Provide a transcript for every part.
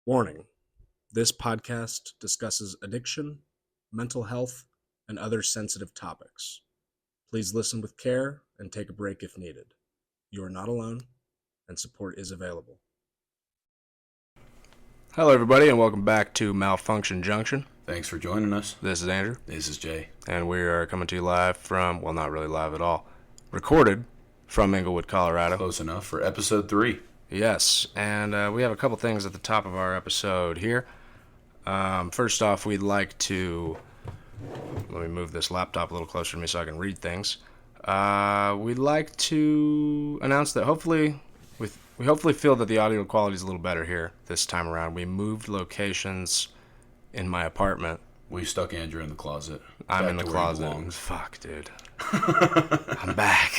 Warning: this podcast discusses addiction, mental health, and other sensitive topics. Please listen with care and take a break if needed. You are not alone, and support is available. Hello, everybody, and welcome back to Malfunction Junction. Thanks for joining us. This is Andrew. This is Jay. And we are coming to you live from, well, not really live at all, recorded from Inglewood, Colorado. Close enough for episode 3. Yes, and we have a couple things at the top of our episode here. First off, we'd like to... Let me move this laptop a little closer to me so I can read things. We'd like to announce that we hopefully feel that the audio quality is a little better here this time around. We moved locations in my apartment. We stuck Andrew in the closet. I'm in the closet. Fuck, dude. I'm back.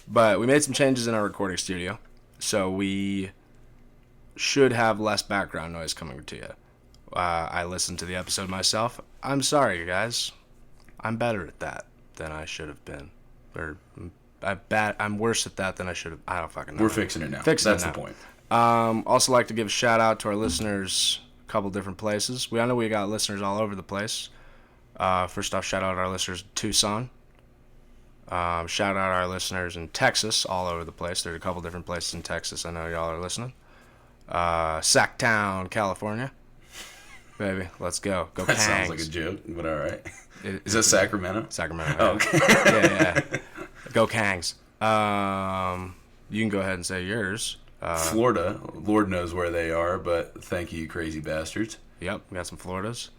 But we made some changes in our recording studio, so we should have less background noise coming to you. I listened to the episode myself. I'm sorry, guys. I'm better at that than I should have been. I'm worse at that than I should have. I don't fucking know. We're fixing it now. That's the point. Also like to give a shout out to our listeners a couple different places. I know we got listeners all over the place. First off, shout out our listeners in Tucson. Shout out our listeners in Texas, all over the place. There's a couple different places in Texas I know y'all are listening. Sacktown, California. Baby, let's go. Go That Kangs. sounds like a joke, but all right. Is that Sacramento? Sacramento. Oh, okay. Yeah. Go Kangs. You can go ahead and say yours. Florida. Lord knows where they are, but thank you, crazy bastards. Yep, we got some Floridas.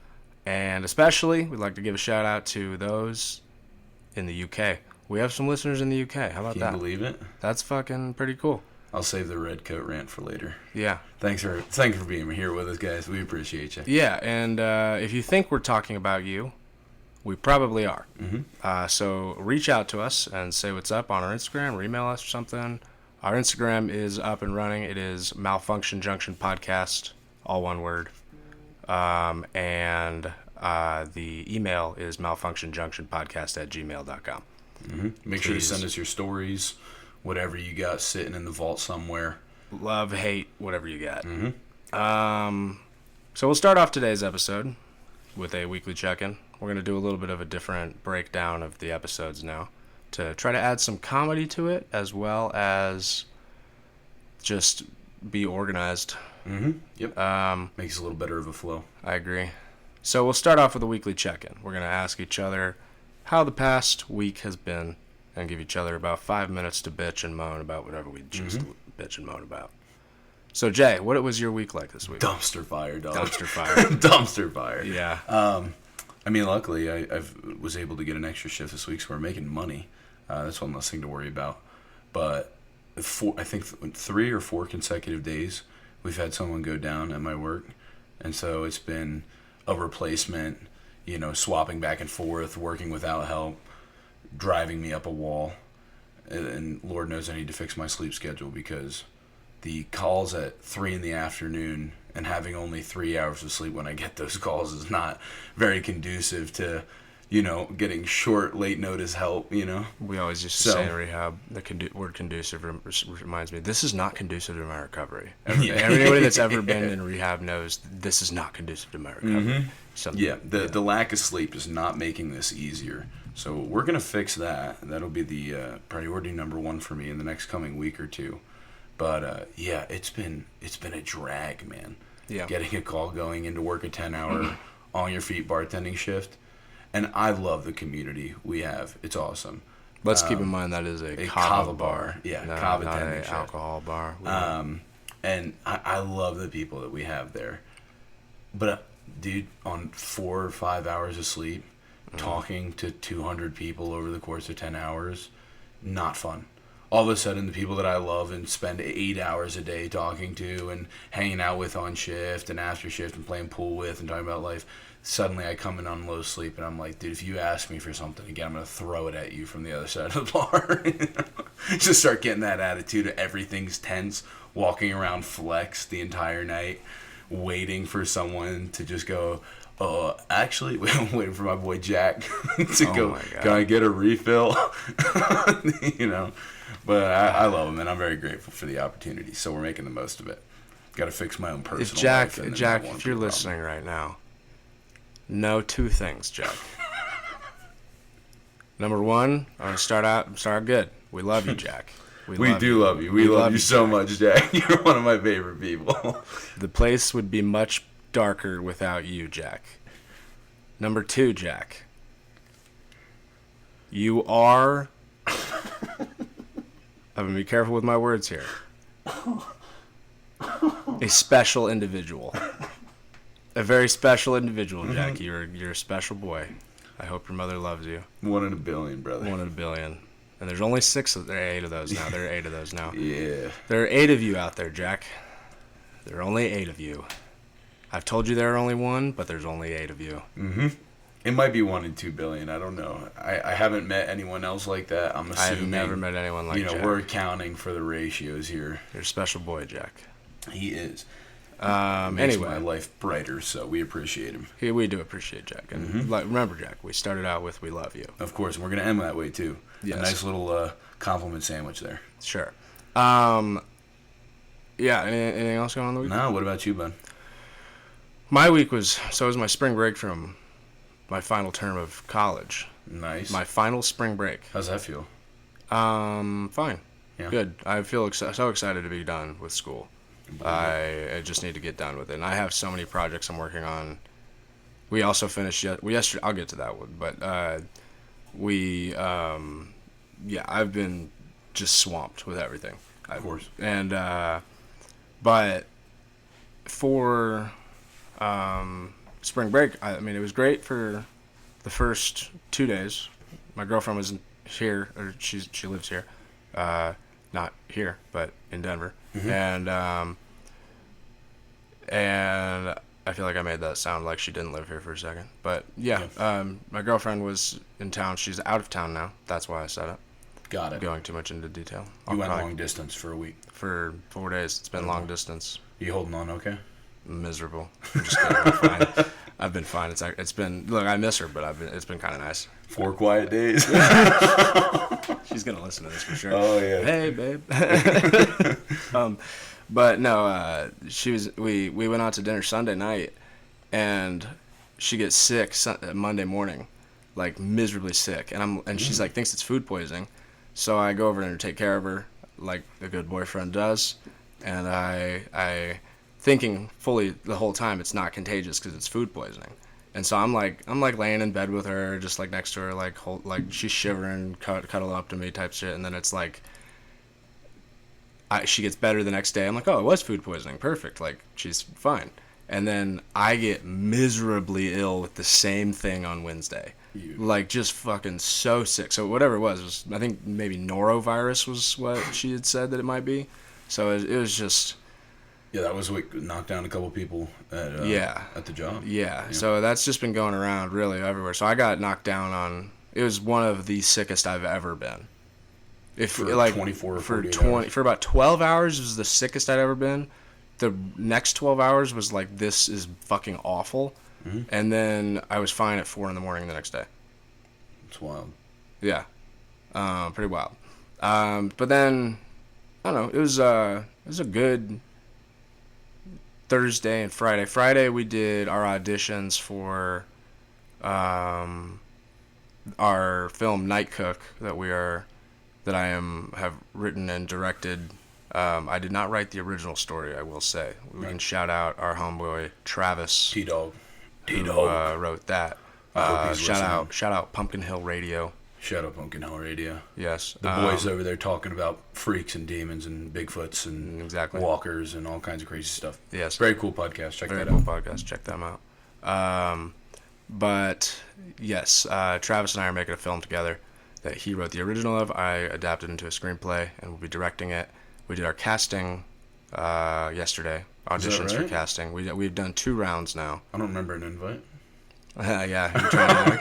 And especially, we'd like to give a shout out to those in the UK. We have some listeners in the UK. How about that? Can you believe it? That's fucking pretty cool. I'll save the red coat rant for later. Yeah. Thank you for being here with us, guys. We appreciate you. Yeah, and if you think we're talking about you, we probably are. Mm-hmm. So reach out to us and say what's up on our Instagram or email us or something. Our Instagram is up and running. It is Malfunction Junction Podcast, all one word. And the email is malfunctionjunctionpodcast@gmail.com. Mm-hmm. Make sure to send us your stories, whatever you got sitting in the vault somewhere. Love, hate, whatever you got. Mm-hmm. So we'll start off today's episode with a weekly check-in. We're going to do a little bit of a different breakdown of the episodes now to try to add some comedy to it as well as just be organized. Mm-hmm. Yep. Makes it a little better of a flow. I agree. So we'll start off with a weekly check-in. We're going to ask each other how the past week has been and give each other about 5 minutes to bitch and moan about whatever we choose to bitch and moan about. So, Jay, what was your week like this week? Dumpster fire, dog. Dumpster fire. Dumpster fire. Yeah. I mean, luckily, I was able to get an extra shift this week, so we're making money. That's one less thing to worry about. But I think 3 or 4 consecutive days, we've had someone go down at my work. And so it's been a replacement, swapping back and forth, working without help, driving me up a wall. And Lord knows I need to fix my sleep schedule because the calls at 3 in the afternoon and having only 3 hours of sleep when I get those calls is not very conducive to, getting short, late notice help, We always used to say in rehab, the word conducive reminds me, this is not conducive to my recovery. Everybody that's ever been in rehab knows this is not conducive to my recovery. Mm-hmm. The lack of sleep is not making this easier. So we're going to fix that. That'll be the priority number 1 for me in the next coming week or two. But, it's been a drag, man. Yeah. Getting a call going into work a 10-hour on your feet bartending shift. And I love the community we have. It's awesome. Let's keep in mind that is a kava bar. Yeah, no, kava not tending an shift. alcohol bar. And I love the people that we have there. But, dude, on 4 or 5 hours of sleep, talking to 200 people over the course of 10 hours, not fun. All of a sudden, the people that I love and spend 8 hours a day talking to and hanging out with on shift and after shift and playing pool with and talking about life, suddenly I come in on low sleep and I'm like, dude, if you ask me for something again, I'm going to throw it at you from the other side of the bar. Just start getting that attitude of everything's tense, walking around flex the entire night, waiting for someone to just go, actually, waiting for my boy Jack to go, can I get a refill? But I love them, and I'm very grateful for the opportunity. So we're making the most of it. Got to fix my own personal life. Jack, if you're listening right now, know two things, Jack. Number one, I'm gonna start out good. We love you, Jack. We do love you. We love you so much, Jack. You're one of my favorite people. The place would be much darker without you, Jack. Number two, Jack. You are. I'm gonna be careful with my words here. A special individual. A very special individual, Jack. You're a special boy. I hope your mother loves you. 1 in a billion, brother. 1 in a billion. And there's only 6 of there are 8 of those now. There are 8 of those now. Yeah. There are 8 of you out there, Jack. There are only 8 of you. I've told you there are only 1, but there's only 8 of you. Mm-hmm. It might be 1 in 2 billion. I don't know. I haven't met anyone else like that. I'm assuming. I've never met anyone like Jack. We're accounting for the ratios here. You're a special boy, Jack. He is. Makes my life brighter, so we appreciate him. We do appreciate Jack. And remember, Jack, we started out with "We love you." Of course, and we're gonna end that way too. Yes. A nice little compliment sandwich there. Sure. Yeah. Anything else going on the week? No. What about you, bud? My week was my spring break from my final term of college. Nice. My final spring break. How's that feel? Fine. Yeah. Good. I feel so excited to be done with school. I just need to get done with it. And I have so many projects I'm working on. We also finished yesterday. I'll get to that one, but I've been just swamped with everything. Of course. And but for spring break, I mean, it was great for the first 2 days. My girlfriend was here, or she lives here, not here, but in Denver. Mm-hmm. And I feel like I made that sound like she didn't live here for a second. But yeah. My girlfriend was in town. She's out of town now. That's why I said it. Got it. Going too much into detail. You went long distance for a week. For 4 days. It's been long distance. You holding on okay? Miserable. I'm just kidding. I'm fine. I've been fine. It's been, look, I miss her, but it's been kind of nice. 4 quiet days. She's gonna listen to this for sure. Oh yeah. Hey babe. But no, we went out to dinner Sunday night, and she gets sick Monday morning, like miserably sick, and she's like thinks it's food poisoning, so I go over and take care of her like a good boyfriend does, and I thinking fully the whole time it's not contagious because it's food poisoning. And so I'm like laying in bed with her, just like next to her, like she's shivering, cuddle up to me type shit, and then it's like she gets better the next day. I'm like, oh, it was food poisoning, perfect, like she's fine. And then I get miserably ill with the same thing on Wednesday, like just fucking so sick. So whatever it was I think maybe norovirus was what she had said that it might be. So it was just. Yeah, that was what knocked down a couple people at the job. Yeah, so that's just been going around really everywhere. So I got knocked down on. It was one of the sickest I've ever been. For 24 or 48 hours. For about 12 hours was the sickest I'd ever been. The next 12 hours was like, this is fucking awful. Mm-hmm. And then I was fine at 4 a.m. the next day. It's wild. Yeah, pretty wild. But then I don't know. It was a good Thursday and Friday. Friday we did our auditions for our film Night Cook that I have written and directed. I did not write the original story, I will say. We can shout out our homeboy Travis, T-Dog, who wrote that. Shout out Pumpkin Hill Radio. Shout out Pumpkin Hill Radio. Yes. The boys over there talking about freaks and demons and Bigfoots and walkers and all kinds of crazy stuff. Yes. Very cool podcast. Check that out. Very cool podcast. Check them out. But, yes, Travis and I are making a film together that he wrote the original of. I adapted into a screenplay and we'll be directing it. We did our casting yesterday. Auditions for casting. We've done 2 rounds now. I don't remember an invite. Yeah. You're trying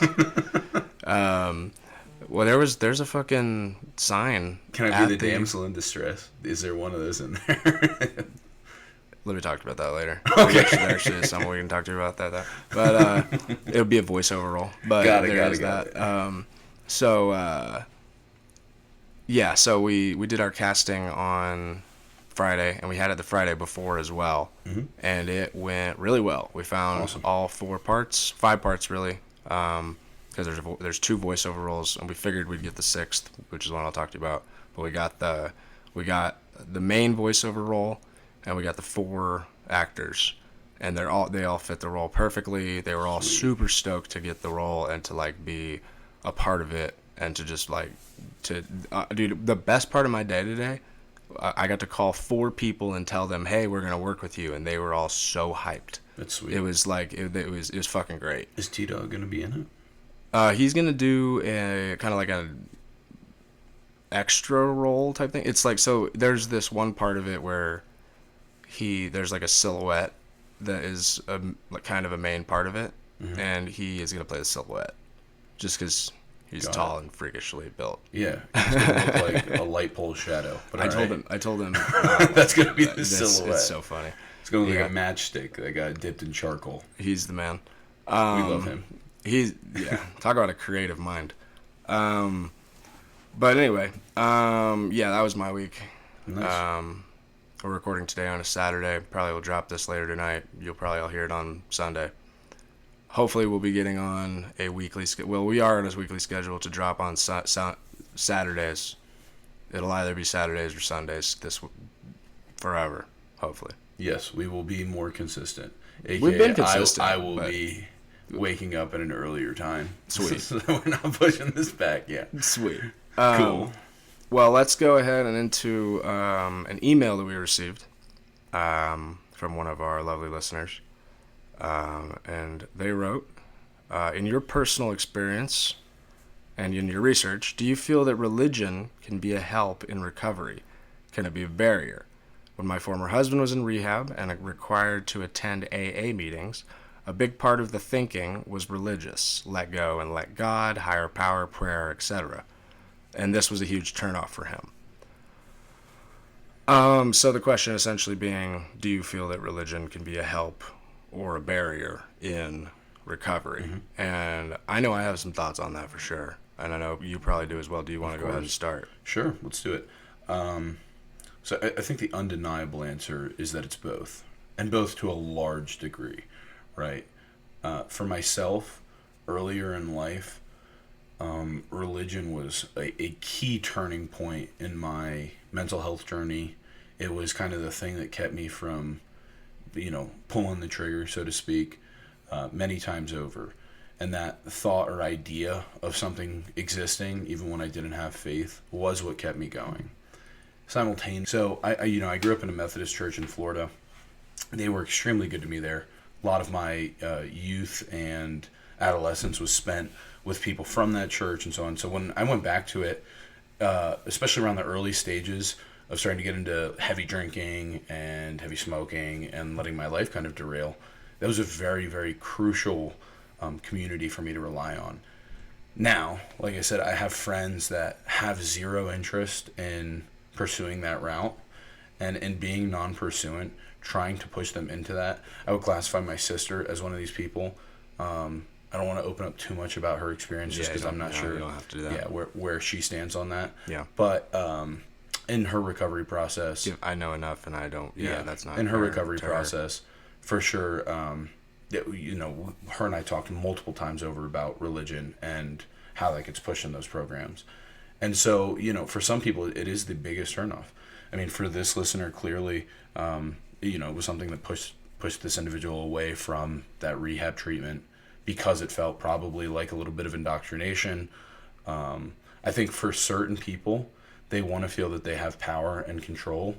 to well, there's a fucking sign. Can I be the damsel in distress? Is there one of those in there? Let me talk about that later. Okay. There actually is someone we can talk to you about that. But it'll be a voiceover role. But got it. So Yeah, so we did our casting on Friday, and we had it the Friday before as well, and it went really well. We found Awesome. all 4 parts, 5 parts really, because there's 2 voiceover roles, and we figured we'd get the sixth, which is one I'll talk to you about. But we got the main voiceover role, and we got the 4 actors, and they all fit the role perfectly. They were all Sweet. super stoked to get the role and to like be a part of it, and to just like dude, the best part of my day today, I got to call 4 people and tell them, hey, we're gonna work with you, and they were all so hyped. That's sweet. It was like it was fucking great. Is T-Dog going to be in it? He's gonna do a kind of like a extra role type thing. It's like, so there's this one part of it where there's like a silhouette that is like kind of a main part of it, and he is gonna play the silhouette just because he's Got tall it. and freakishly built. Yeah. He's going to look like a light pole shadow. But I told him That's going to be the it's silhouette. so funny. It's going to look Yeah. like a matchstick that got dipped in charcoal. He's the man. We love him. Talk about a creative mind. But anyway, yeah, that was my week. Nice. We're recording today on a Saturday. Probably will drop this later tonight. You'll probably all hear it on Sunday. Hopefully, we'll be getting on a weekly. Well, we are on a weekly schedule to drop on Saturdays. It'll either be Saturdays or Sundays forever. Hopefully, Yes, we will be more consistent. we've been consistent. I will be waking up at an earlier time. Sweet. So that we're not pushing this back. Yeah. Sweet. Cool. Well, let's go ahead and into an email that we received from one of our lovely listeners. And they wrote, in your personal experience and in your research, do you feel that religion can be a help in recovery? Can it be a barrier? When my former husband was in rehab and required to attend AA meetings, a big part of the thinking was religious. Let go and let God, higher power, prayer, etc. And this was a huge turnoff for him. So the question essentially being, do you feel that religion can be a help or a barrier in recovery? And I know I have some thoughts on that for sure. And I know you probably do as well. Do you want to go ahead and start? Sure, let's do it. So I think the undeniable answer is that it's both, and both to a large degree, right? For myself, earlier in life, religion was a key turning point in my mental health journey. It was kind of the thing that kept me from, pulling the trigger, so to speak, many times over. And that thought or idea of something existing, even when I didn't have faith, was what kept me going. Simultaneously, so I grew up in a Methodist church in Florida. They were extremely good to me there. A lot of my youth and adolescence was spent with people from that church and so on. So when I went back to it, especially around the early stages of starting to get into heavy drinking and heavy smoking and letting my life kind of derail, that was a very, very crucial community for me to rely on. Now, like I said, I have friends that have zero interest in pursuing that route, and in being non-pursuant, trying to push them into that. I would classify my sister as one of these people. I don't want to open up too much about her experience just because I'm not sure. You don't have to do that. Yeah, where she stands on that. Yeah. But in her recovery process, I know enough, and I don't. Yeah, that's not in her fair recovery to her. process, for sure. Her and I talked multiple times over about religion and how that gets pushed in those programs. And so, for some people, it is the biggest turnoff. I mean, for this listener, clearly, it was something that pushed this individual away from that rehab treatment because it felt probably like a little bit of indoctrination. I think for certain people, they want to feel that they have power and control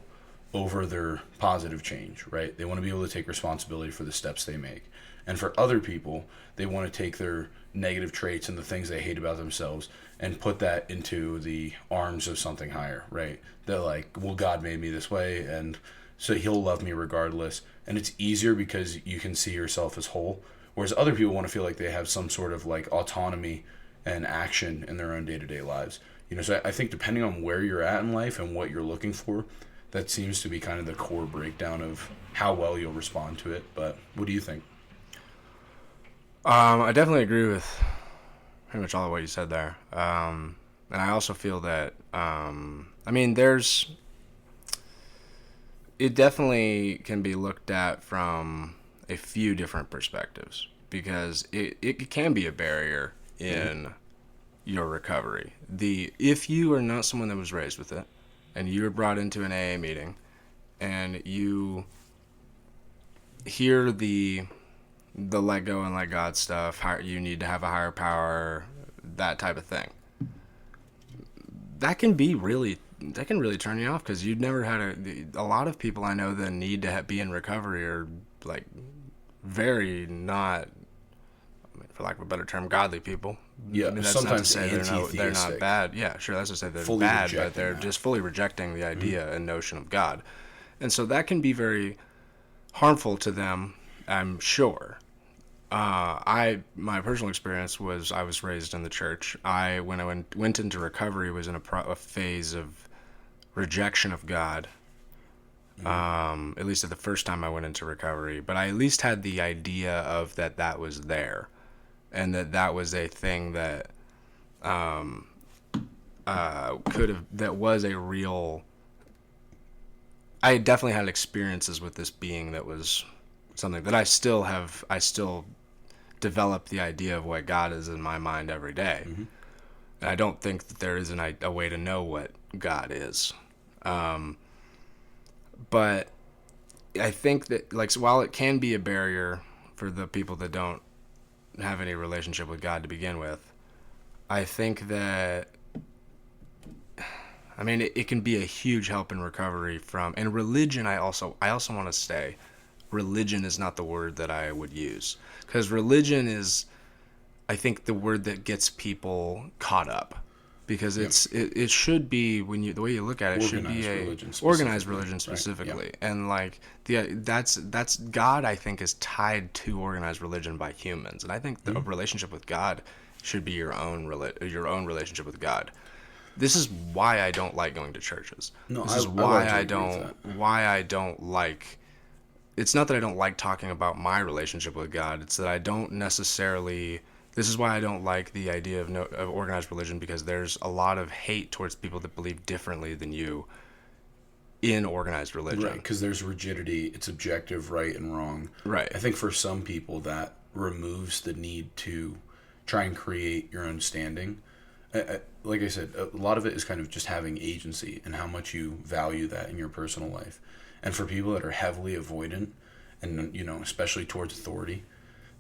over their positive change, right? They want to be able to take responsibility for the steps they make. And for other people, they want to take their negative traits and the things they hate about themselves and put that into the arms of something higher, right? They're like, well, God made me this way, and so he'll love me regardless. And it's easier because you can see yourself as whole. Whereas other people want to feel like they have some sort of like autonomy and action in their own day-to-day lives. So I think depending on where you're at in life and what you're looking for, that seems to be kind of the core breakdown of how well you'll respond to it. But what do you think? I definitely agree with pretty much all of what you said there. And And I also feel that, I mean, there's, it definitely can be looked at from a few different perspectives because it can be a barrier in your recovery. If you are not someone that was raised with it and you were brought into an AA meeting and you hear the let go and let God stuff, how you need to have a higher power, that type of thing. That can really turn you off because you've never had a lot of people I know that need to be in recovery are like very not, for lack of a better term, godly people. Yeah, I mean, that's not to sometimes say they're not bad. Yeah, sure, that's to say they're fully bad, but rejecting they're that. just fully rejecting the idea and notion of God, and so that can be very harmful to them. I'm sure. My personal experience was I was raised in the church. When I went into recovery was in a phase of rejection of God. At least at the first time I went into recovery, but I at least had the idea of that was there, and that was a thing that that was a real. I definitely had experiences with this being that was something that I still have. I still develop the idea of what God is in my mind every day. And I don't think that there is a way to know what God is. But I think that, like, so while it can be a barrier for the people that don't have any relationship with God to begin with, I think that, I mean, it can be a huge help in recovery from, and religion, I also want to say, religion is not the word that I would use. Because religion is, I think, the word that gets people caught up. Because it should be, the way you look at it, should be a organized religion specifically. Right? And like that's God, I think, is tied to organized religion by humans. And I think the relationship with God should be your own relationship with God. This is why I don't like going to churches. No, this is why I don't like. It's not that I don't like talking about my relationship with God. It's that I don't necessarily. This is why I don't like the idea of organized religion, because there's a lot of hate towards people that believe differently than you in organized religion. Right, because there's rigidity. It's objective, right and wrong. Right. I think for some people that removes the need to try and create your own standing. Like I said, a lot of it is kind of just having agency and how much you value that in your personal life. And for people that are heavily avoidant and, especially towards authority,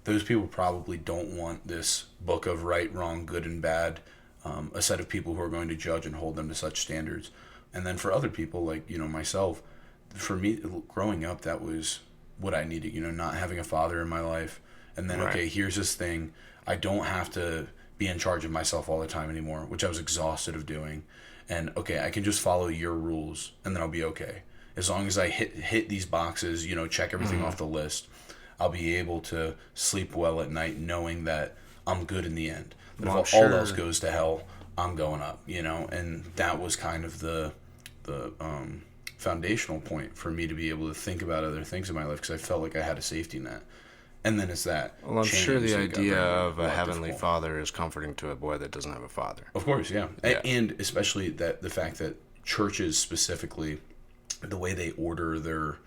those people probably don't want this book of right, wrong, good, and bad, a set of people who are going to judge and hold them to such standards. And then for other people, like, myself, for me, growing up, that was what I needed, not having a father in my life. And then, okay, here's this thing. I don't have to be in charge of myself all the time anymore, which I was exhausted of doing. And, okay, I can just follow your rules, and then I'll be okay. As long as I hit these boxes, check everything off the list, I'll be able to sleep well at night knowing that I'm good in the end. But if all else goes to hell, I'm going up, and that was kind of the foundational point for me to be able to think about other things in my life, because I felt like I had a safety net. And then it's that. Well, I'm sure the idea of a heavenly father is comforting to a boy that doesn't have a father. Of course, yeah. And especially the fact that churches specifically, the way they order their...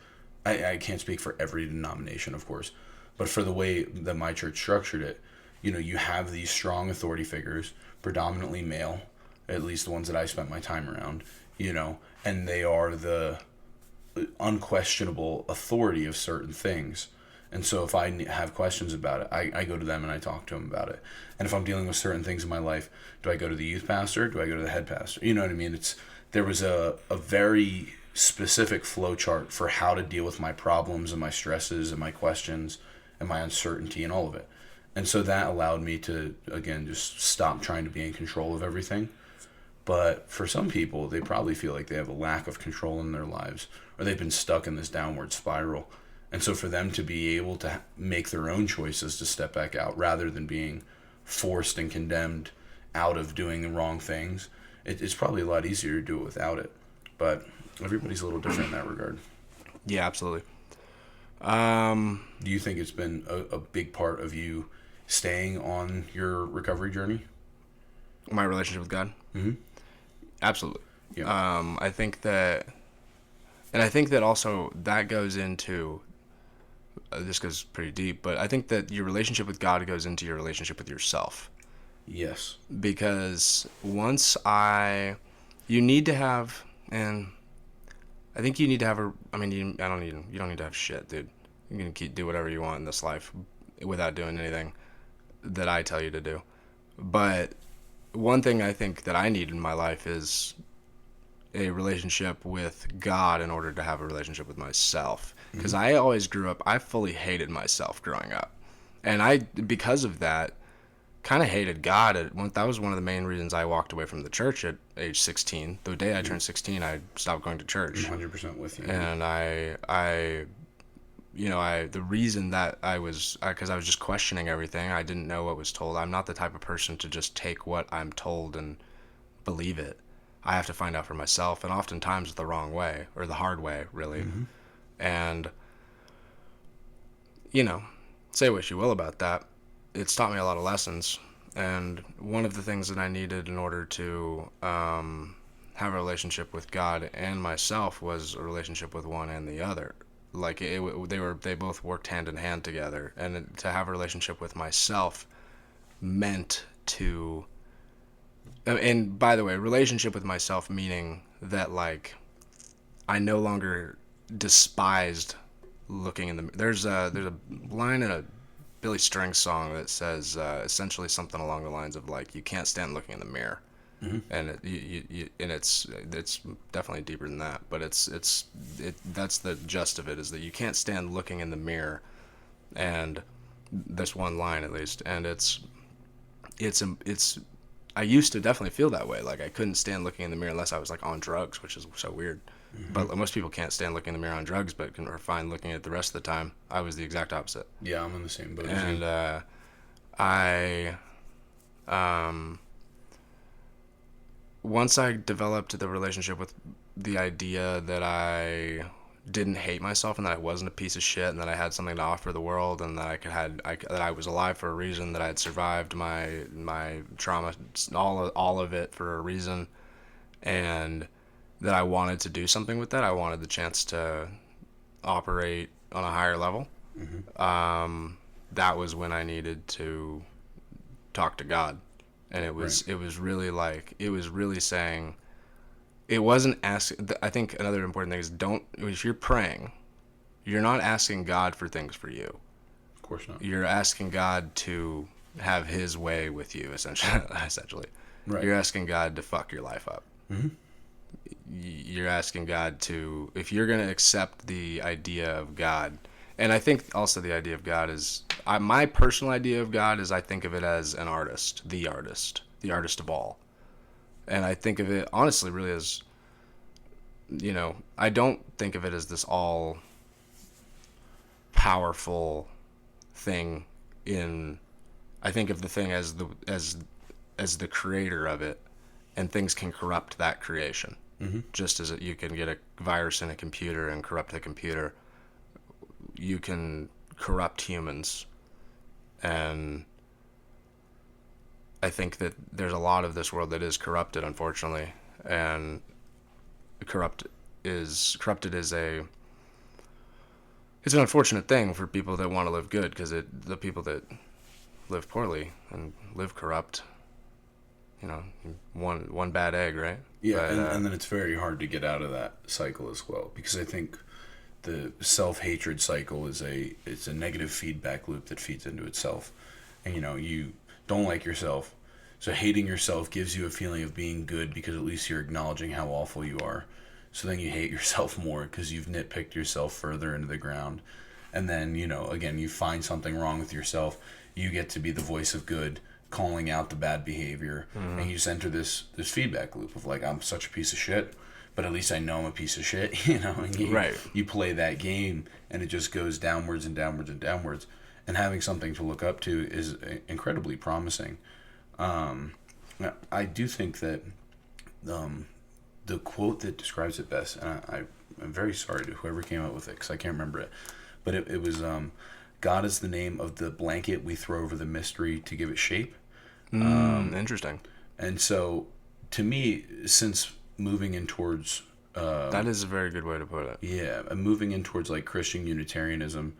I can't speak for every denomination, of course, but for the way that my church structured it, you have these strong authority figures, predominantly male, at least the ones that I spent my time around, and they are the unquestionable authority of certain things. And so if I have questions about it, I go to them and I talk to them about it. And if I'm dealing with certain things in my life, do I go to the youth pastor? Do I go to the head pastor? You know what I mean? There was a very specific flow chart for how to deal with my problems and my stresses and my questions and my uncertainty and all of it. And so that allowed me to, again, just stop trying to be in control of everything. But for some people, they probably feel like they have a lack of control in their lives, or they've been stuck in this downward spiral. And so for them to be able to make their own choices to step back out rather than being forced and condemned out of doing the wrong things, it's probably a lot easier to do it without it. But everybody's a little different in that regard. Yeah, absolutely. Do you think it's been a big part of you staying on your recovery journey? My relationship with God? Mm-hmm. Absolutely. Yeah. I think that, and I think that also that goes into, this goes pretty deep, but I think that your relationship with God goes into your relationship with yourself. Yes. Because you need to have, and I think you need to have you don't need to have shit, dude. You can do whatever you want in this life without doing anything that I tell you to do. But one thing I think that I need in my life is a relationship with God in order to have a relationship with myself. Because Mm-hmm. I always I fully hated myself growing up. And because of that, kind of hated God. That was one of the main reasons I walked away from the church at age 16. The day I turned 16, I stopped going to I'm church. 100% with you, man. And the reason that because I was just questioning everything. I didn't know what was told. I'm not the type of person to just take what I'm told and believe it. I have to find out for myself, and oftentimes the wrong way or the hard way, really. Mm-hmm. And you know, say what you will about that. It's taught me a lot of lessons, and one of the things that I needed in order to have a relationship with God and myself was a relationship with one and the other. Like they both worked hand in hand together, and to have a relationship with myself meant to. And by the way, relationship with myself meaning that like I no longer despised looking in the. There's a line in a Billy Strings song that says essentially something along the lines of like you can't stand looking in the mirror, Mm-hmm. and it's definitely deeper than that, but that's the gist of it, is that you can't stand looking in the mirror, and this one line at least, and it's I used to definitely feel that way. Like I couldn't stand looking in the mirror unless I was like on drugs, which is so weird. Mm-hmm. But most people can't stand looking in the mirror on drugs, but are fine looking at it the rest of the time. I was the exact opposite, Yeah, I'm in the same boat as you. and I once I developed the relationship with the idea that I didn't hate myself and that I wasn't a piece of shit and that I had something to offer the world and that that I was alive for a reason, that I had survived my trauma, all of it for a reason, and that I wanted to do something with that. I wanted the chance to operate on a higher level. Mm-hmm. That was when I needed to talk to God, and Right. it was really saying, it wasn't asking. I think another important thing is, don't if you're praying, you're not asking God for things for you. Of course not. You're asking God to have His way with you, essentially. Essentially, Right. you're asking God to fuck your life up. Mm-hmm. You're asking God to, if you're going to accept the idea of God, and I think also the idea of God is, my personal idea of God is I think of it as an artist, the artist of all. And I think of it honestly really as, I don't think of it as this all powerful thing in, I think of the thing as the creator of it, and things can corrupt that creation. Mm-hmm. Just as you can get a virus in a computer and corrupt the computer, you can corrupt humans. And I think that there's a lot of this world that is corrupted, unfortunately, and corrupted is a it's an unfortunate thing for people that want to live good, because the people that live poorly and live corrupt, one bad egg, right? Yeah, But and then it's very hard to get out of that cycle as well, because I think the self-hatred cycle it's a negative feedback loop that feeds into itself. And you don't like yourself, so hating yourself gives you a feeling of being good, because at least you're acknowledging how awful you are. So then you hate yourself more because you've nitpicked yourself further into the ground. And then, again, you find something wrong with yourself, you get to be the voice of good, calling out the bad behavior, mm-hmm. and you just enter this feedback loop of like, I'm such a piece of shit, but at least I know I'm a piece of shit, and Right. you play that game, and it just goes downwards and downwards and downwards. And having something to look up to is incredibly promising. I do think that the quote that describes it best, and I'm very sorry to whoever came up with it because I can't remember it, but it was God is the name of the blanket we throw over the mystery to give it shape. Interesting. And so to me, since moving in towards That is a very good way to put it. yeah, I'm moving in towards like Christian Unitarianism,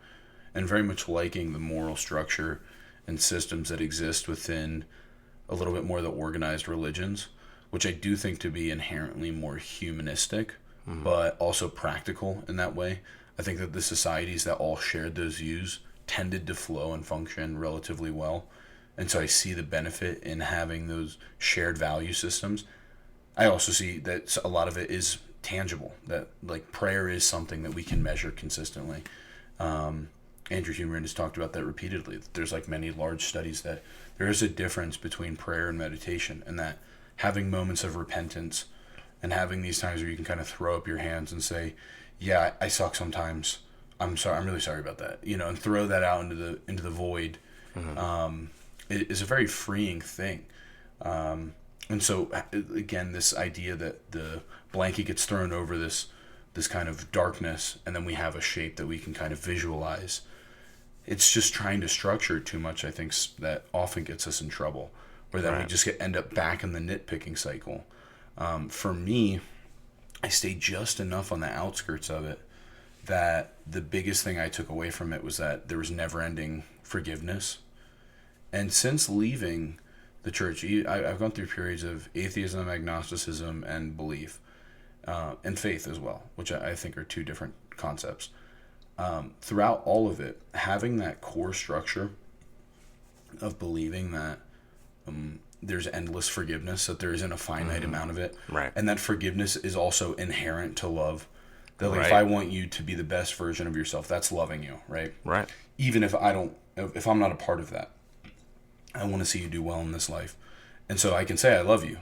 and very much liking the moral structure and systems that exist within a little bit more of the organized religions, which I do think to be inherently more humanistic, but also practical in that way. I think that the societies that all shared those views tended to flow and function relatively well. And so I see the benefit in having those shared value systems. I also see that a lot of it is tangible, that like prayer is something that we can measure consistently. Andrew Humeran has talked about that repeatedly. There's like many large studies that there is a difference between prayer and meditation, and that having moments of repentance and having these times where you can kind of throw up your hands and say, yeah, I suck sometimes. I'm sorry. I'm really sorry about that. And throw that out into the void. It is a very freeing thing. And so again, this idea that the blanket gets thrown over this kind of darkness, and then we have a shape that we can kind of visualize. It's just trying to structure it too much, I think, that often gets us in trouble, or that we just end up back in the nitpicking cycle. For me, I stayed just enough on the outskirts of it that the biggest thing I took away from it was that there was never-ending forgiveness. And since leaving the church, I've gone through periods of atheism, agnosticism, and belief, and faith as well, which I think are two different concepts. Throughout all of it, having that core structure of believing that there's endless forgiveness, that there isn't a finite amount of it, Right. and that forgiveness is also inherent to love. That like, Right. if I want you to be the best version of yourself, that's loving you, right? Right. Even if I'm not a part of that, I want to see you do well in this life. And so I can say I love you.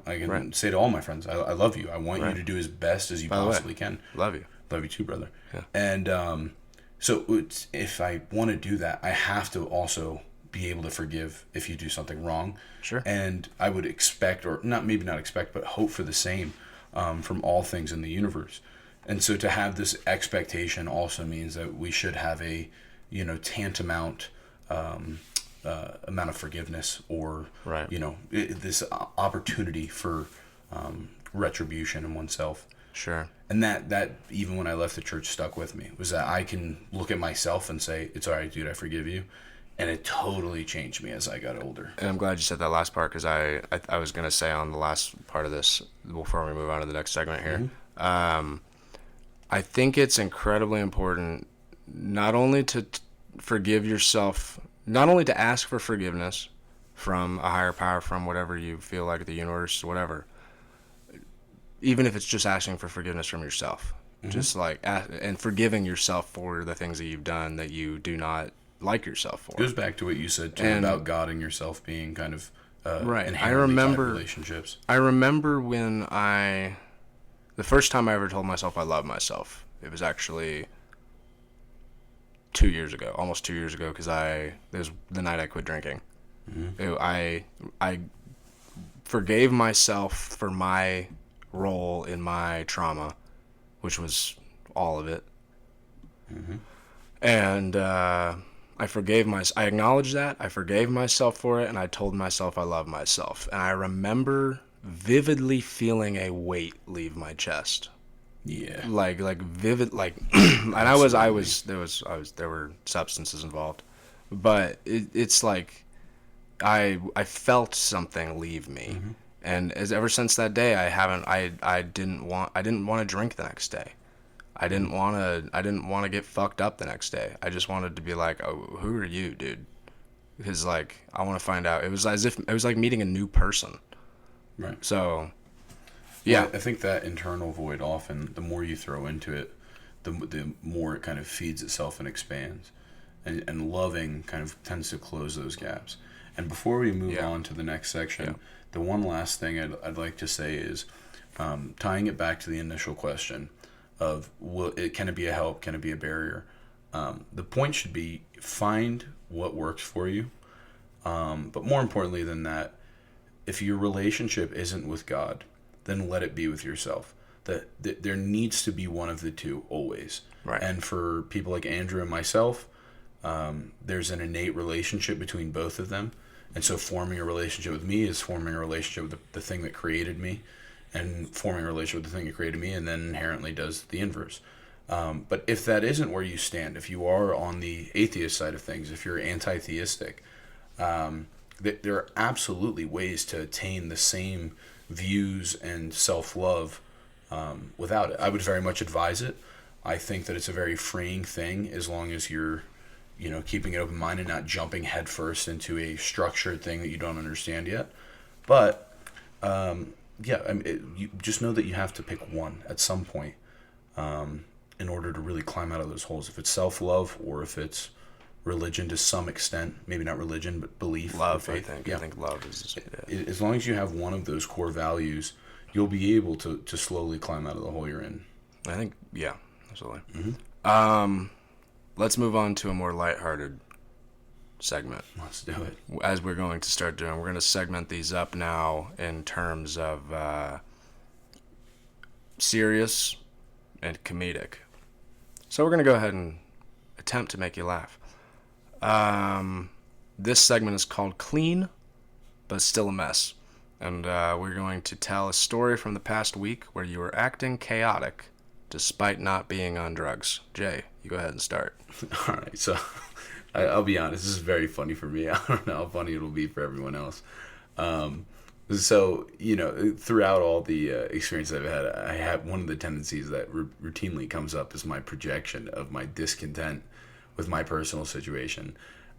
I can say to all my friends, I love you. I want you to do as best as you possibly can. Love you. Love you too, brother. Yeah. And so if I want to do that, I have to also be able to forgive if you do something wrong. Sure. And I would expect, or maybe not expect, but hope for the same from all things in the universe. And so to have this expectation also means that we should have a, tantamount amount of forgiveness, or, Right. this opportunity for retribution in oneself. Sure. And that even when I left the church stuck with me, was that I can look at myself and say, it's all right, dude, I forgive you. And it totally changed me as I got older. And I'm glad you said that last part, because I was going to say on the last part of this, before we move on to the next segment here, I think it's incredibly important not only to forgive yourself, not only to ask for forgiveness from a higher power, from whatever you feel like, the universe, whatever, even if it's just asking for forgiveness from yourself, just like, and forgiving yourself for the things that you've done that you do not like yourself for. It goes back to what you said too about God and yourself being kind of right. inherently tied relationships. I remember when the first time I ever told myself I loved myself, it was actually 2 years ago, almost 2 years ago, because it was the night I quit drinking. I forgave myself for my role in my trauma, which was all of it. And I acknowledged that, I forgave myself for it, and I told myself I love myself. And I remember vividly feeling a weight leave my chest. Yeah. Like vivid, like, and there were substances involved, but it's like, I felt something leave me. And ever since that day, I didn't want to drink the next day. I didn't want to get fucked up the next day. I just wanted to be like, oh, who are you, dude? Because like, I want to find out. It was as if it was like meeting a new person. Right. So, yeah. I think that internal void, often, the more you throw into it, the more it kind of feeds itself and expands. And loving kind of tends to close those gaps. And before we move on to the next section, the one last thing I'd like to say is, tying it back to the initial question of, can it be a help, can it be a barrier? The point should be, find what works for you. But more importantly than that, if your relationship isn't with God, then let it be with yourself. That there needs to be one of the two always. Right. And for people like Andrew and myself, there's an innate relationship between both of them. And so forming a relationship with me is forming a relationship with the thing that created me, and forming a relationship with the thing that created me, and then inherently does the inverse. But if that isn't where you stand, if you are on the atheist side of things, if you're anti-theistic, there are absolutely ways to attain the same views and self-love without it. I would very much advise it. I think that it's a very freeing thing as long as you're, keeping it open-minded, not jumping headfirst into a structured thing that you don't understand yet. But, you just know that you have to pick one at some point in order to really climb out of those holes. If it's self-love or if it's religion to some extent, maybe not religion, but belief. Love, faith. I think. Yeah. I think love is... Yeah. As long as you have one of those core values, you'll be able to slowly climb out of the hole you're in. I think, yeah, absolutely. Mm-hmm. Let's move on to a more lighthearted segment. Let's do it. As we're going to start doing, we're going to segment these up now in terms of serious and comedic. So we're going to go ahead and attempt to make you laugh. This segment is called Clean, but Still a Mess. And we're going to tell a story from the past week where you were acting chaotic despite not being on drugs. Jay, you go ahead and start. All right, so I'll be honest, this is very funny for me. I don't know how funny it'll be for everyone else. So, throughout all the experience I've had, I have one of the tendencies that routinely comes up is my projection of my discontent with my personal situation.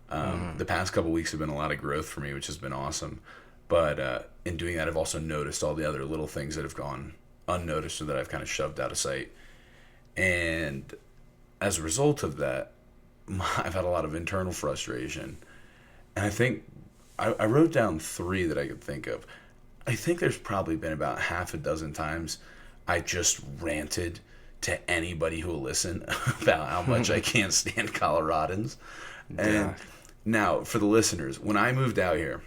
The past couple weeks have been a lot of growth for me, which has been awesome. But in doing that, I've also noticed all the other little things that have gone unnoticed or that I've kind of shoved out of sight. And as a result of that, I've had a lot of internal frustration. And I think I wrote down 3 that I could think of. I think there's probably been about half a dozen times I just ranted to anybody who will listen about how much I can't stand Coloradans. And now, for the listeners, when I moved out here,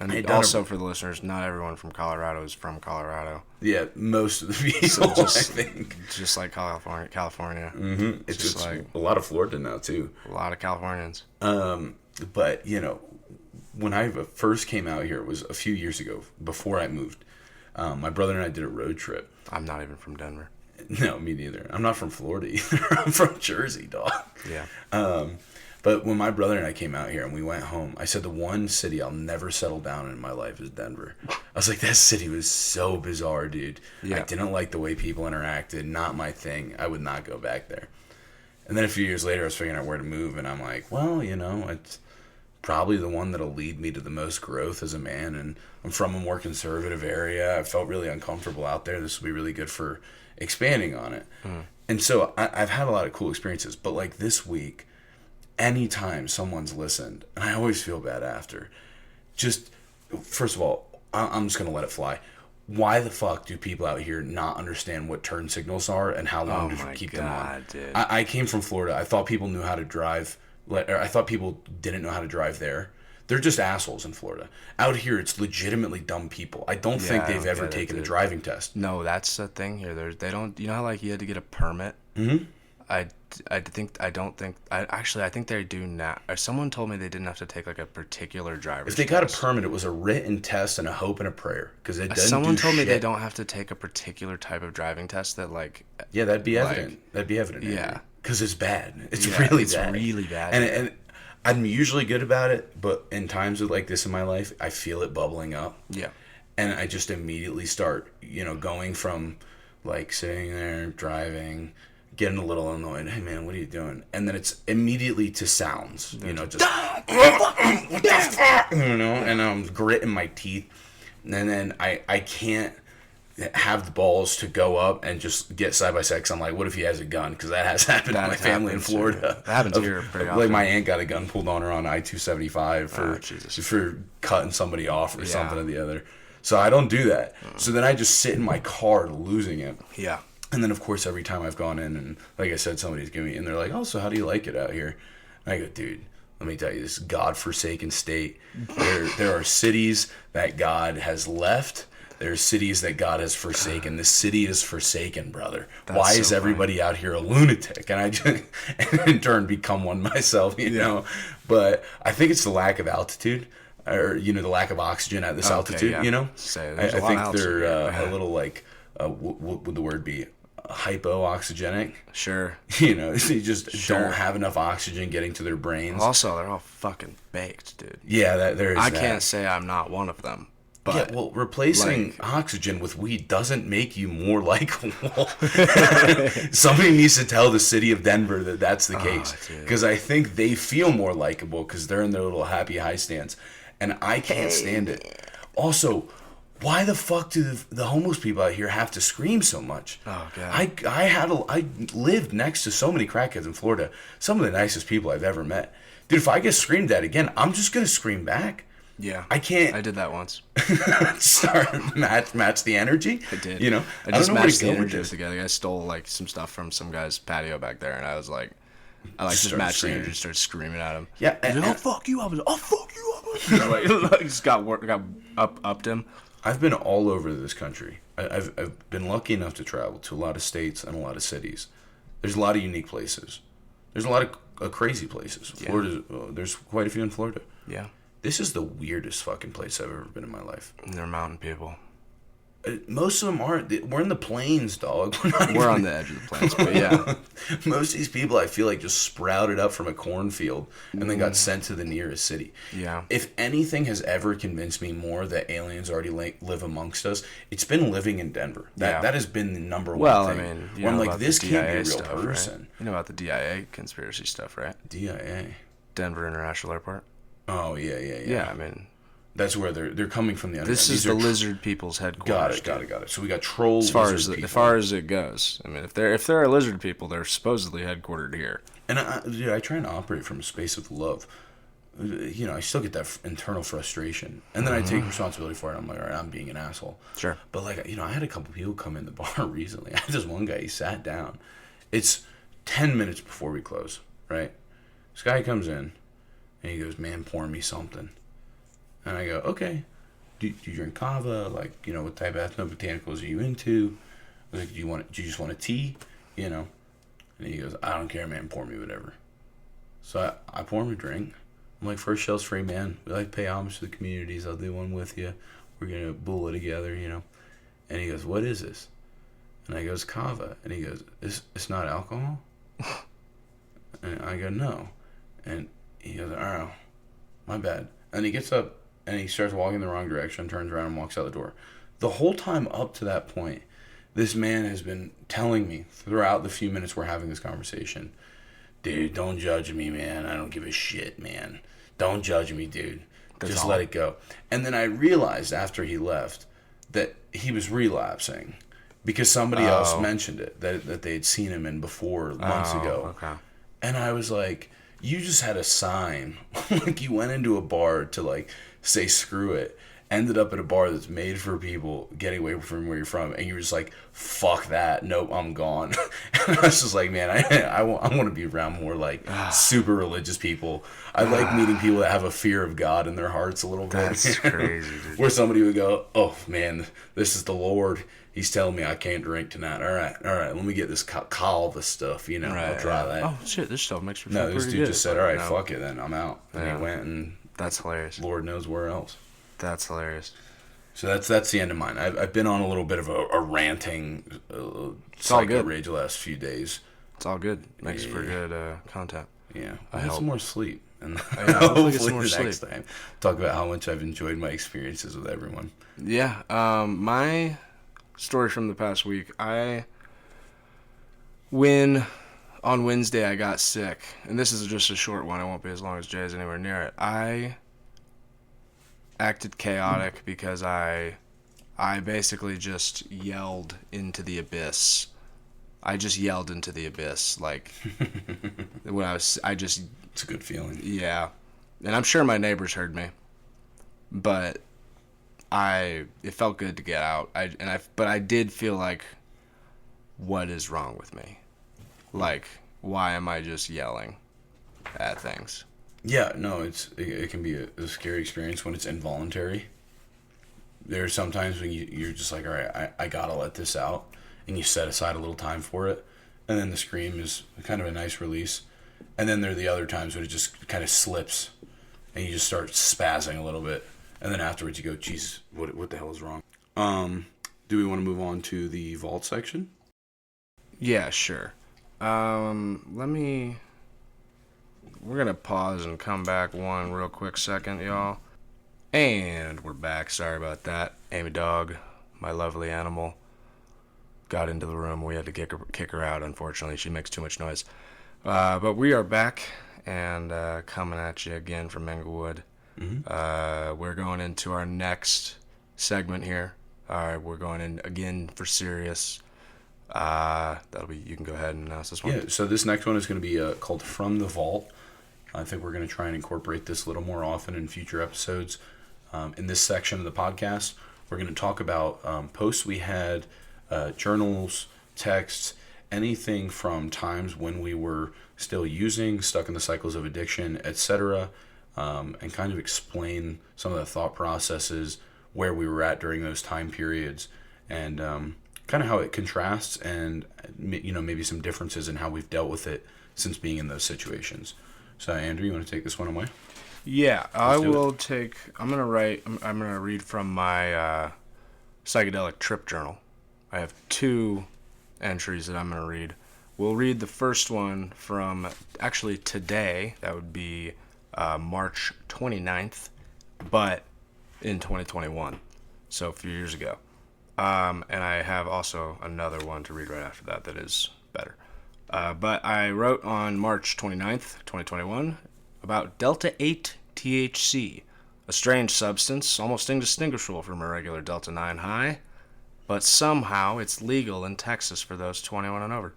and also for the listeners, not everyone from Colorado is from Colorado. Yeah, most of the people, so I think. Just like California. Mm-hmm. It's just like a lot of Florida now, too. A lot of Californians. But, when I first came out here, it was a few years ago, before I moved. My brother and I did a road trip. I'm not even from Denver. No, me neither. I'm not from Florida either. I'm from Jersey, dog. Yeah. But when my brother and I came out here and we went home, I said the one city I'll never settle down in my life is Denver. I was like, that city was so bizarre, dude. Yeah. I didn't like the way people interacted. Not my thing. I would not go back there. And then a few years later, I was figuring out where to move, and I'm like, well, it's probably the one that'll lead me to the most growth as a man. And I'm from a more conservative area. I felt really uncomfortable out there. This will be really good for expanding on it. And so I've had a lot of cool experiences. But like this week, anytime someone's listened, and I always feel bad after, just, first of all, I'm just going to let it fly. Why the fuck do people out here not understand what turn signals are and how long to keep them on? Dude. I came from Florida. I thought people knew how to drive. I thought people didn't know how to drive there. They're just assholes in Florida. Out here, it's legitimately dumb people. I don't think they've ever taken a driving test. No, that's the thing here. They don't. You know how you had to get a permit. Mm-hmm. I think they do now. Someone told me they didn't have to take a particular driver's test. If they test. got a permit, it was a written test and a hope and a prayer. Because it doesn't. Someone told me they don't have to take a particular type of driving test that Yeah, that'd be evident. That'd be evident. Yeah. Because it's bad. It's really bad. It's really bad. And I'm usually good about it, but in times like this in my life, I feel it bubbling up. Yeah. And I just immediately start, going from sitting there, driving, getting a little annoyed. Hey man, what are you doing? And then it's immediately to sounds, just what the fuck, and I'm gritting my teeth. And then I can't have the balls to go up and just get side by side, because I'm like, what if he has a gun? Because that has happened to my family in Florida. That happens here pretty often. Like my aunt got a gun pulled on her on I-275 for cutting somebody off or something or the other. So I don't do that. So then I just sit in my car losing it. Yeah. And then, of course, every time I've gone in and, like I said, somebody's giving me, and they're like, oh, so how do you like it out here? And I go, dude, let me tell you, this godforsaken state. There are cities that God has left. There are cities that God has forsaken. This city is forsaken, brother. Why is everybody out here a lunatic? And I just, in turn, become one myself, you know. But I think it's the lack of altitude. or the lack of oxygen at this Okay, altitude. yeah. Say, I there's a lot of think they're altitude, a little like what would the word be? Hypooxygenic. Sure. They just Sure. don't have enough oxygen getting to their brains. Also, they're all fucking baked, dude. Yeah, there is. I that. can't say I'm not one of them. But Yeah, well, replacing oxygen with weed doesn't make you more likable. Somebody needs to tell the city of Denver that that's the case. Because I think they feel more likable because they're in their little happy high stance. And I can't stand it. Also, why the fuck do the homeless people out here have to scream so much? Oh, God. I lived next to so many crackheads in Florida. Some of the nicest people I've ever met. Dude, if I get screamed at again, I'm just going to scream back. Yeah. I can't. I did that once. Start match the energy. I did. I just don't know where matched to the go with energy this. together. I stole like some stuff from some guy's patio back there, and I was like, just Started matched the screaming. energy, started screaming at him. Yeah, He's like, and- oh fuck you! I was, oh fuck you! Like just got upped him. I've been all over this country. I've been lucky enough to travel to a lot of states and a lot of cities. There's a lot of unique places. There's a lot of crazy places. Yeah. Florida, there's quite a few in Florida. Yeah, This is the weirdest fucking place I've ever been in my life. and they're mountain people. Most of them aren't. We're in the plains, dog. We're on the edge of the plains, but yeah, Most of these people, I feel like, just sprouted up from a cornfield and then got sent to the nearest city. yeah. If anything has ever convinced me more that aliens already live amongst us, it's been living in Denver. Yeah. That has been the number one Well, thing. I mean, you where I'm know like, about this the can't be a DIA real stuff, person. right? You know about the DIA conspiracy stuff, right? DIA. Denver International Airport. Oh yeah. Yeah, I mean, That's where they're coming from. The underground. this is These the are lizard people's headquarters. Got it. So we got troll. As far lizard as people. it goes, I mean, if there are lizard people, they're supposedly headquartered here. And I try and operate from a space of love. I still get that internal frustration, and then I take responsibility for it. I'm like, all right, I'm being an asshole. Sure. But like, I had a couple people come in the bar recently. I had this one guy. He sat down. It's 10 minutes before we close. Right. This guy comes in, and he goes, "Man, pour me something." And I go, "Okay. Do you drink kava? Like, what type of ethnobotanicals are you into? I was like, do you just want a tea? And he goes, "I don't care, man. Pour me whatever." So I pour him a drink. I'm like, "First shell's free, man. We like to pay homage to the communities. I'll do one with you. We're going to bull it together, And he goes, "What is this?" And I goes, "Kava." And he goes, It's not alcohol?" And I go, "No." And he goes, "Oh, my bad." And he gets up and he starts walking in the wrong direction, turns around and walks out the door. The whole time up to that point, this man has been telling me throughout the few minutes we're having this conversation, "Dude, don't judge me, man. I don't give a shit, man. Don't judge me, dude. Just let it go." And then I realized after he left that he was relapsing because somebody else mentioned it, that they had seen him in before months ago. Okay. And I was like, you just had a sign. Like, you went into a bar to, like, say screw it. Ended up at a bar that's made for people getting away from where you're from. And you were just like, fuck that. Nope, I'm gone. And I was just like, man, I want to be around more, like, super religious people. I like meeting people that have a fear of God in their hearts a little bit. That's crazy, dude. Where somebody would go, "Oh, man, this is the Lord. He's telling me I can't drink tonight. All right, let me get this kava stuff, I'll try that." Oh shit, this stuff makes me No, feel this pretty dude good. just said, "All right, No, fuck it, then I'm out." And Yeah. he went, and That's hilarious. Lord knows where else. That's hilarious. So that's the end of mine. I've been on a little bit of a ranting all psycho good. rage the last few days. It's all good. Makes for good content. Yeah, I I had hope. some more sleep, and hopefully get some more the next sleep. time talk about how much I've enjoyed my experiences with everyone. Yeah. My story from the past week. On Wednesday I got sick, and this is just a short one. It won't be as long as Jay's anywhere near it. I acted chaotic because I basically just yelled into the abyss. I just yelled into the abyss, like when It's a good feeling. yeah, and I'm sure my neighbors heard me, but it felt good to get out. But I did feel like, what is wrong with me? Like, why am I just yelling at things? Yeah, no, it can be a scary experience when it's involuntary. There are some times when you're just like, all right, I gotta let this out, and you set aside a little time for it, and then the scream is kind of a nice release. And then there are the other times when it just kind of slips, and you just start spazzing a little bit, and then afterwards you go, "Jesus, what the hell is wrong?" Do we want to move on to the vault section? Yeah, sure. Let me. We're gonna pause and come back one real quick second, y'all. And we're back. Sorry about that. Amy Dog, my lovely animal, got into the room. We had to kick her out, unfortunately. She makes too much noise. But we are back and coming at you again from Englewood. We're going into our next segment here. All right, we're going in again for serious. That'll be. You can go ahead and announce this one. Yeah. So this next one is going to be called "From the Vault." I think we're going to try and incorporate this a little more often in future episodes. In this section of the podcast, we're going to talk about posts we had, journals, texts, anything from times when we were still using, stuck in the cycles of addiction, etc., and kind of explain some of the thought processes, where we were at during those time periods, and kind of how it contrasts, and maybe some differences in how we've dealt with it since being in those situations. So, Andrew, you want to take this one away? Yeah, I will take. I'm gonna read from my psychedelic trip journal. I have 2 entries that I'm gonna read. We'll read the first one from actually today. That would be March 29th, but in 2021, so a few years ago. And I have also another one to read right after that is better. But I wrote on March 29th, 2021, about Delta 8 THC, a strange substance almost indistinguishable from a regular Delta 9 high, but somehow it's legal in Texas for those 21 and over.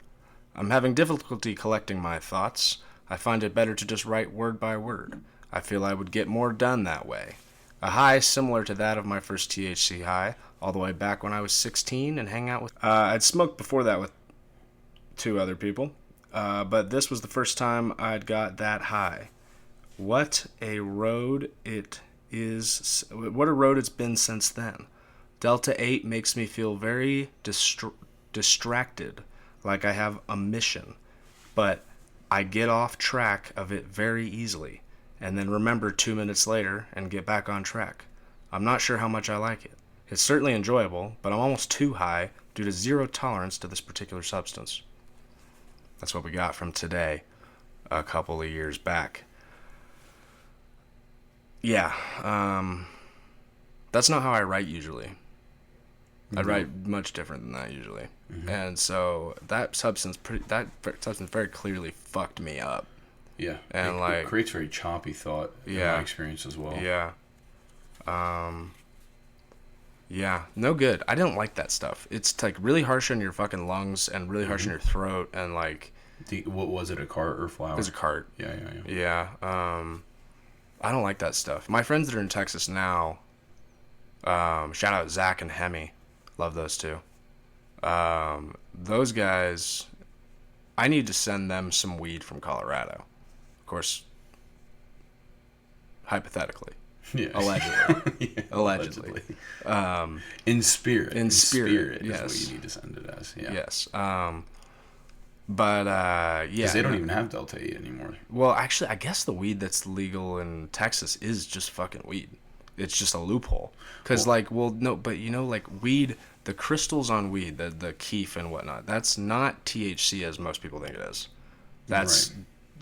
I'm having difficulty collecting my thoughts. I find it better to just write word by word. I feel I would get more done that way. A high similar to that of my first THC high, all the way back when I was 16 and hang out with... I'd smoked before that with 2 other people, but this was the first time I'd got that high. What a road it is! What a road it's been since then. Delta 8 makes me feel very distracted, like I have a mission, but I get off track of it very easily, and then remember 2 minutes later and get back on track. I'm not sure how much I like it. It's certainly enjoyable, but I'm almost too high due to zero tolerance to this particular substance. That's what we got from today, a couple of years back. Yeah, that's not how I write usually. I write much different than that usually, and so that substance very clearly fucked me up. Yeah, and it creates very choppy thought. In my experience as well. Yeah. Yeah, no good. I didn't like that stuff. It's like really harsh on your fucking lungs and really harsh on your throat and like. What was it? A cart or flower? It was a cart. Yeah. Yeah. I don't like that stuff. My friends that are in Texas now. Shout out Zach and Hemi. Love those 2. Those guys. I need to send them some weed from Colorado. Of course. Hypothetically. Yeah. Allegedly. Yeah, allegedly. In spirit. In spirit, is yes. what you need to send it as. Yeah. Yes. But yeah. Because they don't even have Delta 8 anymore. Well, actually, I guess the weed that's legal in Texas is just fucking weed. It's just a loophole. Because, weed, the crystals on weed, the keef and whatnot, that's not THC as most people think it is. That's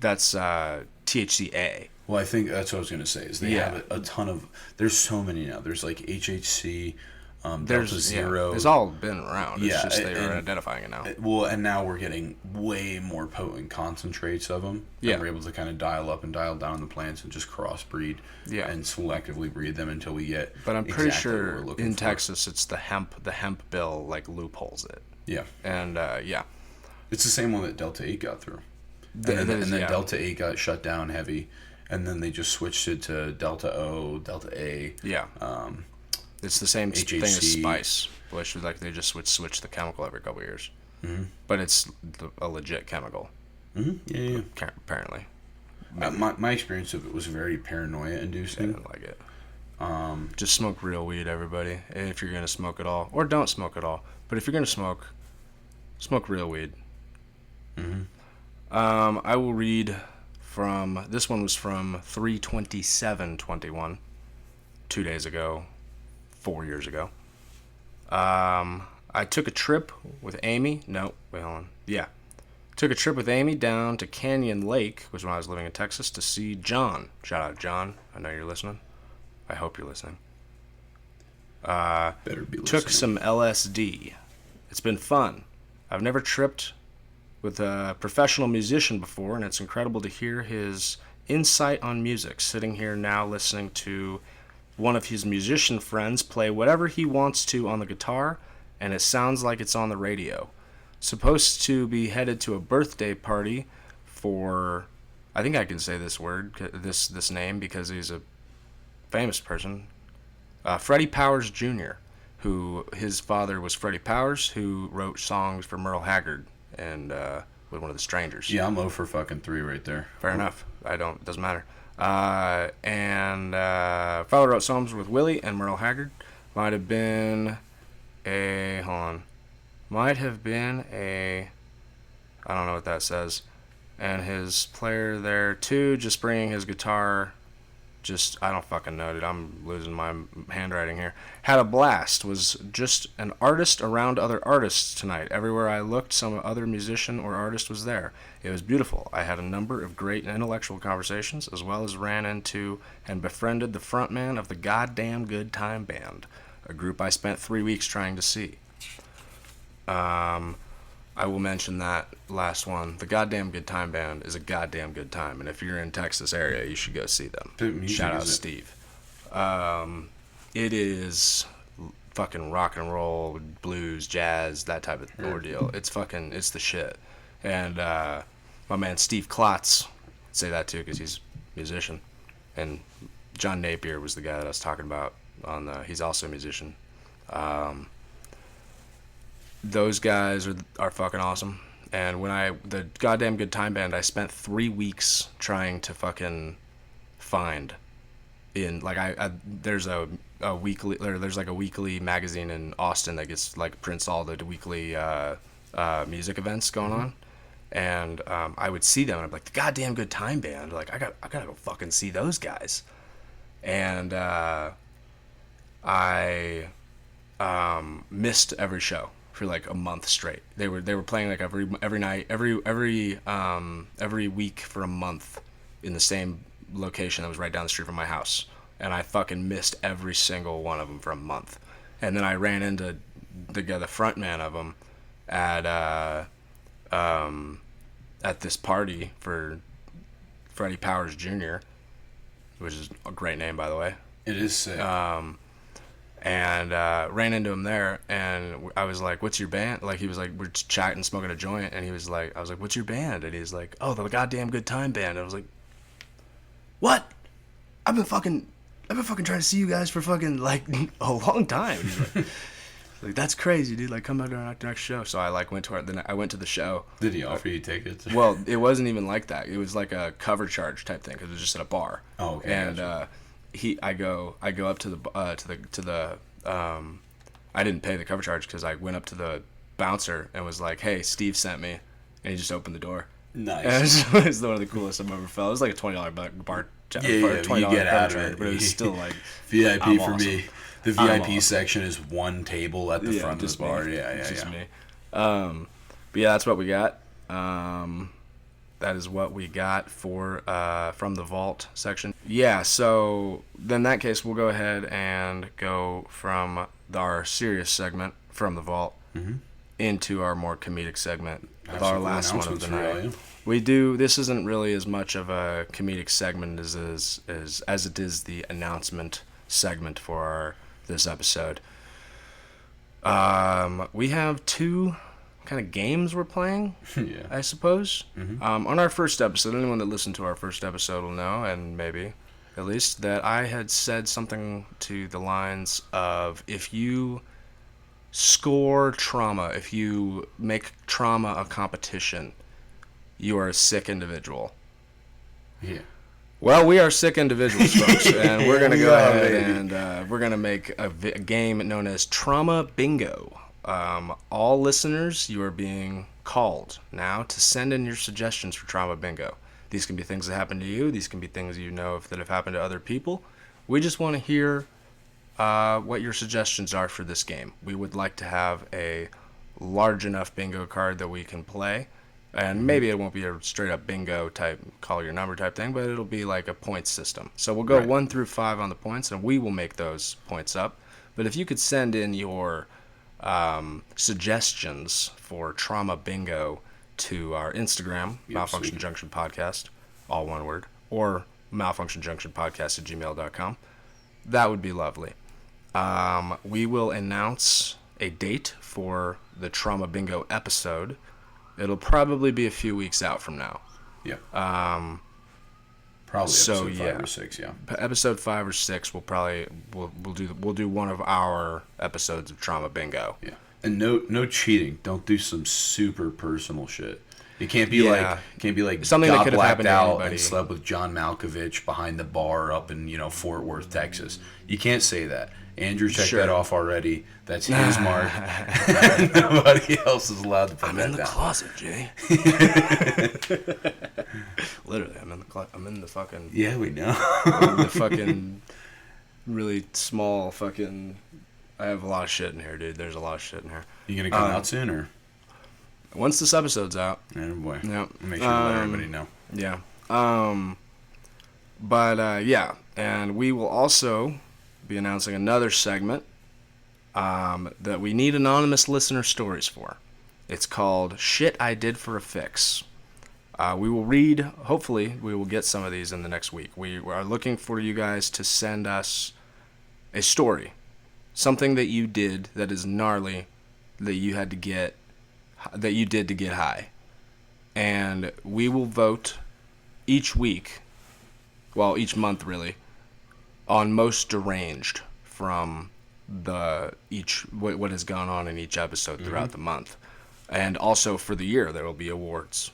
THCA. Well, I think that's what I was going to say, is they have a ton of... There's so many now. There's, like, HHC, Delta Zero. It's all been around. It's just they're identifying it now. Well, and now we're getting way more potent concentrates of them. Yeah. And we're able to kind of dial up and dial down the plants and just crossbreed and selectively breed them until we get But I'm pretty exactly sure what we're looking in for. Texas it's the hemp bill, like, loopholes it. Yeah. And, It's the same one that Delta 8 got through. And then Delta 8 got shut down heavy, and then they just switched it to Delta O, Delta A. Yeah. It's the same HHC. thing as spice, which is like they just switch the chemical every couple of years. Mm-hmm. But it's a legit chemical. Mm-hmm. Yeah. Apparently. My experience of it was very paranoia-inducing. I didn't like it. Just smoke real weed, everybody. If you're going to smoke at all. Or don't smoke at all. But if you're going to smoke real weed. Mm-hmm. I will read This one was from 3/27/21, 2 days ago, 4 years ago. I took a trip with Amy. No, wait, hold on. Yeah. Took a trip with Amy down to Canyon Lake, which was when I was living in Texas, to see John. Shout out, John. I know you're listening. I hope you're listening. Better be listening. Took some LSD. It's been fun. I've never tripped with a professional musician before, and it's incredible to hear his insight on music. Sitting here now listening to one of his musician friends play whatever he wants to on the guitar, and it sounds like it's on the radio. Supposed to be headed to a birthday party for, I think I can say this word, this name, because he's a famous person, Freddie Powers Jr., who his father was Freddie Powers, who wrote songs for Merle Haggard and with one of the Strangers. Yeah, I'm 0 for fucking 3 right there. Fair enough. It doesn't matter. Father wrote songs with Willie and Merle Haggard. Might have been a, I don't know what that says. And his player there too, just bringing his guitar. I don't fucking know, dude. I'm losing my handwriting here. Had a blast. Was just an artist around other artists tonight. Everywhere I looked, some other musician or artist was there. It was beautiful. I had a number of great intellectual conversations, as well as ran into and befriended the frontman of the Goddamn Good Time Band, a group I spent 3 weeks trying to see. I will mention that last one. The Goddamn Good Time Band is a goddamn good time, and if you're in Texas area, you should go see them. Shout out Steve. It is fucking rock and roll, blues, jazz, that type of ordeal. It's the shit. And my man Steve Klotz, say that too because he's a musician, and John Napier was the guy that I was talking about. He's also a musician. Those guys are fucking awesome. And the Goddamn Good Time Band, I spent 3 weeks trying to fucking find in, like, there's a weekly, there's like a weekly magazine in Austin that gets, like, prints all the weekly music events going on. And I would see them and I'd be like, the Goddamn Good Time Band, like, I gotta go fucking see those guys. And I missed every show for like a month straight. They were playing like every night, every week for a month in the same location that was right down the street from my house, and I fucking missed every single one of them for a month. And then I ran into the front man of them at this party for Freddie Powers Jr., which is a great name, by the way. It is sick. And ran into him there, and I was like, what's your band? Like, he was like, we're just chatting, smoking a joint, and I was like, what's your band? And he's like, oh, the Goddamn Good Time Band. And I was like, what? I've been fucking trying to see you guys for fucking, like, a long time. He's like, that's crazy, dude. Like, come back to our next show. So I, like, went to the show. Did he offer you tickets? Well, it wasn't even like that. It was like a cover charge type thing, because it was just at a bar. Oh, okay. And, gotcha. I go up to the I didn't pay the cover charge because I went up to the bouncer and was like, hey, Steve sent me, and he just opened the door. Nice. And it's one of the coolest I've ever felt. It was like a $20 bar $20 you get out of charge, it. But it was still like VIP I'm for awesome. me. The VIP section is one table at the front of the bar. Me. Yeah. Just me. But yeah, that's what we got. That is what we got for from the vault section. Yeah, so then in that case, we'll go ahead and go from our serious segment from the vault into our more comedic segment with our last one of the night. We do. This isn't really as much of a comedic segment as it is the announcement segment for this episode. We have two kind of games we're playing, Yeah. I suppose. On our first episode, anyone that listened to our first episode will know, and maybe at least, that I had said something to the lines of, if you score trauma, if you make trauma a competition, you are a sick individual. Yeah. Well, we are sick individuals, folks, and we're going to go ahead and we're going to make a game known as Trauma Bingo. All listeners, you are being called now to send in your suggestions for Trauma Bingo. These can be things that happen to you. These can be things you know that have happened to other people. We just want to hear what your suggestions are for this game. We would like to have a large enough bingo card that we can play. And maybe it won't be a straight up bingo type, call your number type thing, but it'll be like a point system. So we'll go 1 through 5 on the points, and we will make those points up. But if you could send in your suggestions for trauma bingo to our Instagram, Malfunction Junction Podcast, all one word, or malfunctionjunctionpodcast@gmail.com, that would be lovely. We will announce a date for the trauma bingo episode. It'll probably be a few weeks out from now. Yeah. Probably episode 5 or 6. Yeah. Episode 5 or 6. We'll do one of our episodes of trauma bingo. Yeah. And no cheating. Don't do some super personal shit. It can't be like something that could have happened to out anybody. and slept with John Malkovich behind the bar up in Fort Worth, Texas. You can't say that. Andrew checked that off already. That's his mark. Nobody else is allowed to put that down. I'm in the closet, Jay. Literally, I'm in the fucking. Yeah, we know. I'm in the fucking really small fucking. I have a lot of shit in here, dude. There's a lot of shit in here. You gonna come out soon, or? Once this episode's out. Oh boy. Yeah. Make sure to let everybody know. Yeah. Yeah, and we will also be announcing another segment that we need anonymous listener stories for. It's called Shit I Did for a Fix. We will read, hopefully, we will get some of these in the next week. We are looking for you guys to send us a story. Something that you did that is gnarly, that you did to get high. And we will vote each week, well, each month really, on most deranged from what has gone on in each episode throughout the month. And also for the year, there will be awards.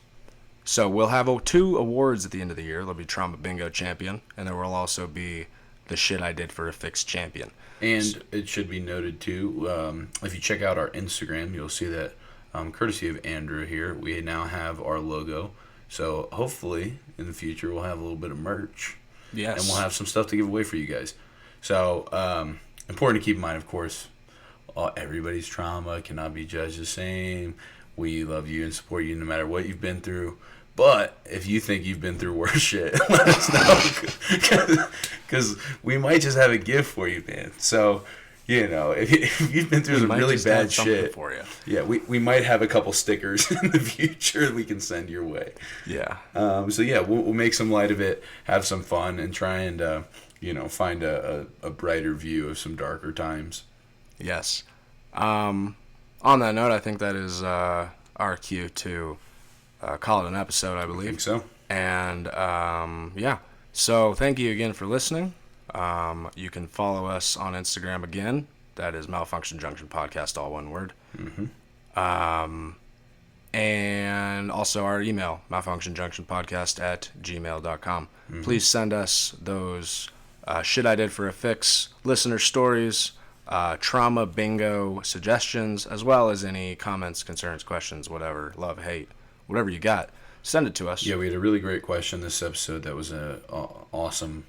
So we'll have 2 awards at the end of the year. There'll be Trauma Bingo Champion, and there will also be the Shit I Did for a Fix Champion. And it should be noted, too, if you check out our Instagram, you'll see that, courtesy of Andrew here, we now have our logo. So hopefully, in the future, we'll have a little bit of merch. Yes. And we'll have some stuff to give away for you guys. So, important to keep in mind, of course, everybody's trauma cannot be judged the same. We love you and support you no matter what you've been through. But if you think you've been through worse shit, let us know. Because we might just have a gift for you, man. So, if you've been through some really bad shit, for you. Yeah, we might have a couple stickers in the future we can send your way. Yeah. We'll make some light of it, have some fun, and try and find a brighter view of some darker times. Yes. On that note, I think that is our cue to call it an episode, I believe. I think so. And so thank you again for listening. You can follow us on Instagram again. That is Malfunction Junction Podcast, all one word. Mm-hmm. And also our email, malfunctionjunctionpodcast@gmail.com. Mm-hmm. Please send us those Shit I Did for a Fix listener stories, trauma bingo suggestions, as well as any comments, concerns, questions, whatever, love, hate, whatever you got. Send it to us. Yeah, we had a really great question this episode. That was an awesome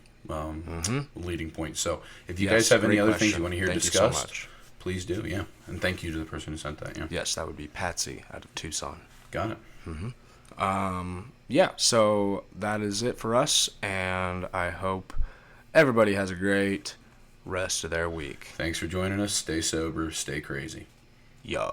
leading point. So if you guys have any other things you want to hear discussed, please do. Yeah, and thank you to the person who sent that. Yeah. Yes, that would be Patsy out of Tucson. Got it. So that is it for us, and I hope everybody has a great rest of their week. Thanks for joining us. Stay sober, stay crazy. Yeah.